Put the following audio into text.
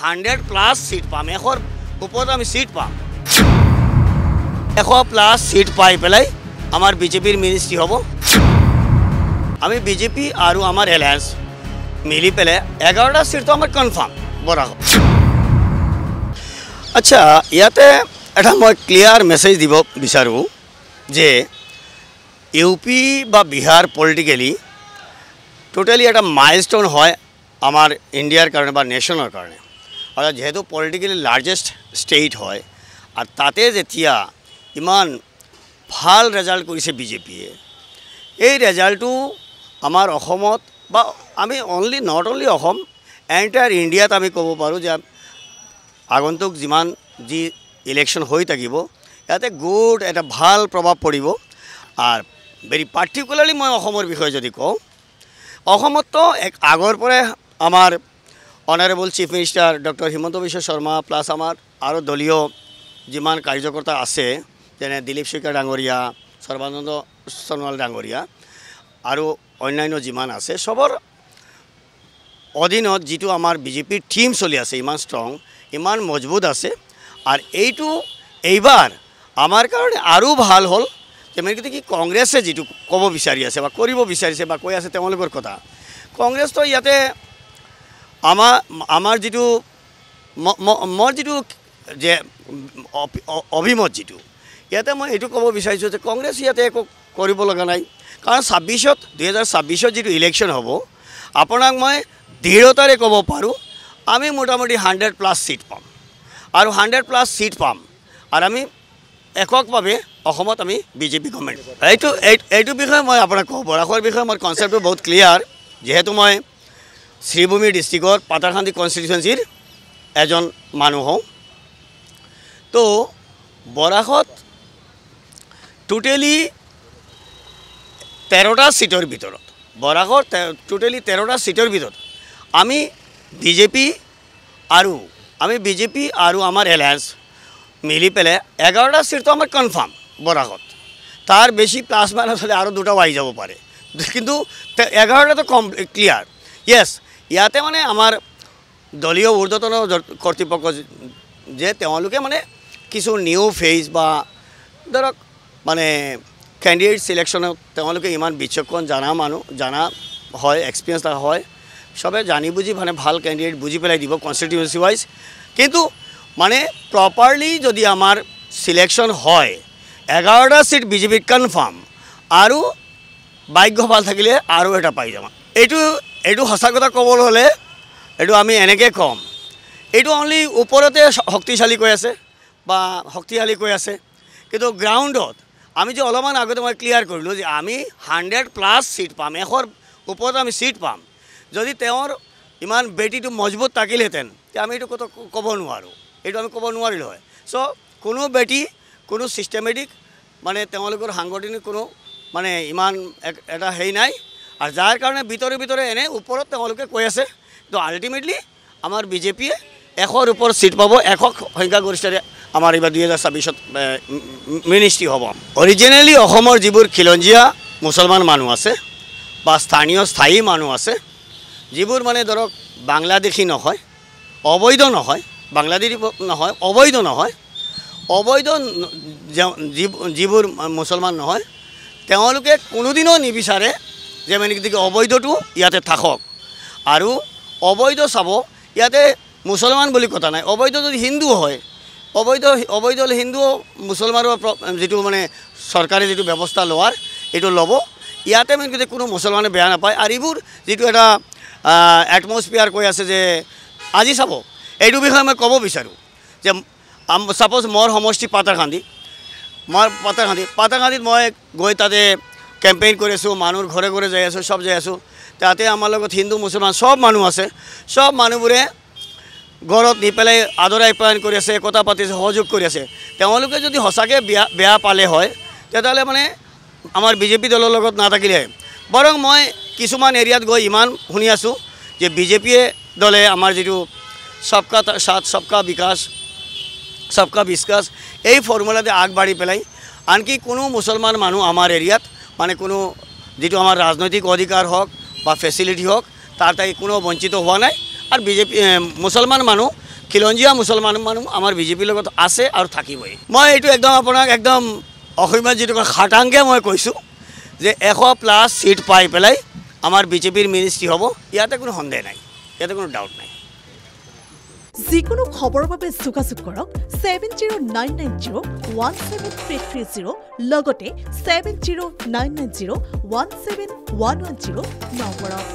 100+ seat পাম, 100ৰ ওপৰত আমি সিট পাম। 100+ সিট পাই পেলাই আমাৰ বিজেপিৰ মিনিষ্ট্ৰি হ'ব। আমি বিজেপি আৰু আমাৰ এলায়েন্স মিলি পেলাই 11টা সিটটো আমাৰ কনফাৰ্ম বৰাক। আচ্ছা, ইয়াতে এটা মই ক্লিয়াৰ মেছেজ দিব বিচাৰোঁ যে ইউপি বা বিহাৰ পলিটিকেলি টোটালি এটা মাইলস্টোন হয় আমাৰ ইণ্ডিয়াৰ কাৰণে বা নেশ্যনৰ কাৰণে। আৰু যেহেতু পলিটিকেলি লাৰ্জেষ্ট ষ্টেট হয় আৰু তাতে যেতিয়া ইমান ভাল ৰেজাল্ট কৰিছে বিজেপিয়ে, এই ৰেজাল্টটো আমাৰ অসমত বা আমি নট অনলি অসম, এণ্টায়াৰ ইণ্ডিয়াত আমি ক'ব পাৰোঁ যে আগন্তুক যিমান যি ইলেকশ্যন হৈ থাকিব ইয়াতে গুড এটা ভাল প্ৰভাৱ পৰিব। আৰু ভেৰি পাৰ্টিকুলাৰলি মই অসমৰ বিষয়ে যদি কওঁ, অসমততো আগৰ পৰাই আমাৰ honourable chief minister doctor Himanta Biswa Sarma plus আমাৰ আৰু দলীয় যিমান কাৰ্যকৰ্তা আছে যেনে দিলীপ শইকীয়া ডাঙৰীয়া, সৰ্বানন্দ সোণোৱাল ডাঙৰীয়া আৰু অন্যান্য যিমান আছে সবৰ অধীনত যিটো আমাৰ বিজেপিৰ টিম চলি আছে ইমান ষ্ট্ৰং, ইমান মজবুত আছে। আৰু এইবাৰ আমাৰ কাৰণে আৰু ভাল হ'ল যে মানে কি কংগ্ৰেছে যিটো ক'ব বিচাৰি আছে বা কৰিব বিচাৰিছে বা কৈ আছে তেওঁলোকৰ কথা, কংগ্ৰেছটো ইয়াতে আমাৰ যিটো মোৰ যিটো যে অভিমত যিটো ইয়াতে মই এইটো ক'ব বিচাৰিছোঁ যে কংগ্ৰেছ ইয়াতে একো কৰিব লগা নাই। কাৰণ 2026 যিটো ইলেকশ্যন হ'ব, আপোনাক মই দৃঢ়তাৰে ক'ব পাৰোঁ আমি মোটামুটি 100+ সিট পাম আৰু 100+ সিট পাম আৰু আমি এককভাৱে অসমত আমি বিজেপি গভৰ্ণমেণ্ট। এইটো বিষয়ে মই আপোনাক কওঁ, বৰাকৰ বিষয়ে মোৰ কনচেপ্টটো বহুত ক্লিয়াৰ। যিহেতু মই শ্ৰীভূমি ডিষ্ট্ৰিক্টৰ পাতাৰকান্দি কনষ্টিটুৱেঞ্চিৰ এজন মানুহ হওঁ, তো বৰাকত টোটেলি 13টা সিটৰ ভিতৰত, বৰাকৰ টোটেলি 13টা সিটৰ ভিতৰত আমি বিজেপি আৰু আমাৰ এলায়েন্স মিলি পেলাই 11টা সিটটো আমাৰ কনফাৰ্ম বৰাকত। তাৰ বেছি প্লাছ মাইনাছ হ'লে আৰু দুটাও আহি যাব পাৰে, কিন্তু 11টাটো ক্লিয়াৰ। য়েছ, ইয়াতে মানে আমাৰ দলীয় ঊৰ্ধ্বতন কৰ্তৃপক্ষ যে তেওঁলোকে মানে কিছু নিউ ফেজ বা ধৰক মানে কেণ্ডিডেট চিলেকশ্যনত তেওঁলোকে ইমান বিচক্ষণ জানা হয়, এক্সপিৰিয়েঞ্চ থকা হয়, চবে জানি বুজি মানে ভাল কেণ্ডিডেট বুজি পেলাই দিব কনষ্টিটিউৱেঞ্চি ৱাইজ। কিন্তু মানে প্ৰপাৰলি যদি আমাৰ চিলেকশ্যন হয় 11টা সিট বিজেপিত কনফাৰ্ম আৰু ভাগ্য ভাল থাকিলে আৰু এটা পাই যাম। এইটো সঁচা কথা ক'বলৈ হ'লে এইটো আমি এনেকৈ ক'ম, এইটো অনলি ওপৰতে শক্তিশালী কৈ আছে বা শক্তিশালী কৈ আছে, কিন্তু গ্ৰাউণ্ডত আমি যে অলপমান আগতে মই ক্লিয়াৰ কৰিলোঁ যে আমি 100+ সিট পাম, 100ৰ ওপৰত আমি সিট পাম। যদি তেওঁৰ ইমান বেটিটো মজবুত থাকিলহেঁতেন তেতিয়া আমি এইটো ক'ব নোৱাৰোঁ, এইটো আমি ক'ব নোৱাৰিলোঁ হয়। চ' কোনো বেটি কোনো ছিষ্টেমেটিক মানে তেওঁলোকৰ সাংগঠনিক কোনো মানে ইমান এটা হেৰি নাই, আৰু যাৰ কাৰণে ভিতৰে এনে ওপৰত তেওঁলোকে কৈ আছে। তো আল্টিমেটলি আমাৰ বিজেপিয়ে 100ৰ ওপৰত সিট পাব, 100 সংখ্যাগৰিষ্ঠৰে আমাৰ এইবাৰ 2026 মিনিষ্ট্ৰি হ'ব। অৰিজিনেলি অসমৰ যিবোৰ খিলঞ্জীয়া মুছলমান মানুহ আছে বা স্থায়ী মানুহ আছে, যিবোৰ মানে ধৰক বাংলাদেশী নহয়, অবৈধ নহয়, বাংলাদেশী নহয়, অবৈধ নহয়, অবৈধ যিবোৰ মুছলমান নহয়, তেওঁলোকে কোনোদিনো নিবিচাৰে যে মানে কি অবৈধটো ইয়াতে থাকক। আৰু অবৈধ চাব ইয়াতে মুছলমান বুলি কথা নাই, অবৈধ যদি হিন্দু হয়, অবৈধ হ'লে হিন্দু মুছলমানৰ যিটো মানে চৰকাৰে যিটো ব্যৱস্থা লোৱাৰ এইটো ল'ব, ইয়াতে মানে কোনো মুছলমানে বেয়া নাপায়। আৰু এইবোৰ যিটো এটা এটমছফিয়াৰ কৈ আছে যে আজি চাব, এইটো বিষয়ে মই ক'ব বিচাৰোঁ যে ছাপ'জ মোৰ সমষ্টি পাতাৰকান্দি, পাতাৰকান্দিত মই গৈ তাতে কেম্পেইন কৰি আছোঁ, মানুহৰ ঘৰে ঘৰে যাই আছোঁ, চব যাই আছোঁ। তাতে আমাৰ লগত হিন্দু মুছলমান চব মানুহ আছে, চব মানুহবোৰে ঘৰত নি পেলাই আদৰ আপ্যায়ন কৰি আছে, কথা পাতি আছে, সহযোগ কৰি আছে। তেওঁলোকে যদি সঁচাকৈ বেয়া পালে হয় তেতিয়াহ'লে মানে আমাৰ বিজেপি দলৰ লগত নাথাকিলে। বৰং মই কিছুমান এৰিয়াত গৈ ইমান শুনি আছোঁ যে বিজেপিয়ে দলে আমাৰ যিটো সবকা সাথ সবকা বিকাশ সবকা বিশ্বাস এই ফৰ্মুলাতে আগবাঢ়ি পেলাই আনকি কোনো মুছলমান মানুহ আমাৰ এৰিয়াত মানে কোনো যেটো আমাৰ ৰাজনৈতিক অধিকাৰ হওক বা ফেসিলিটি হওক তাৰ তাই কোনো বঞ্চিত হোৱা নাই। আৰ বিজেপি মুছলমান মানুহ খিলঞ্জীয়া মুছলমান মানুহ আমাৰ বিজেপিৰ লগত আছে আৰু থাকিবই মই এইটো একদম আপোনাক একদম অসমীয়া যিটো খাটাংকৈ মই কৈছোঁ যে 100+ সিট পাই পেলাই আমাৰ বিজেপিৰ মিনিষ্ট্ৰী হ'ব ইয়াতে কোনো সন্দেহ নাই ইয়াতে কোনো ডাউট নাই যিকোনো খবৰৰ বাবে যোগাযোগ কৰক 7099017330 লগতে 7099017110 নম্বৰত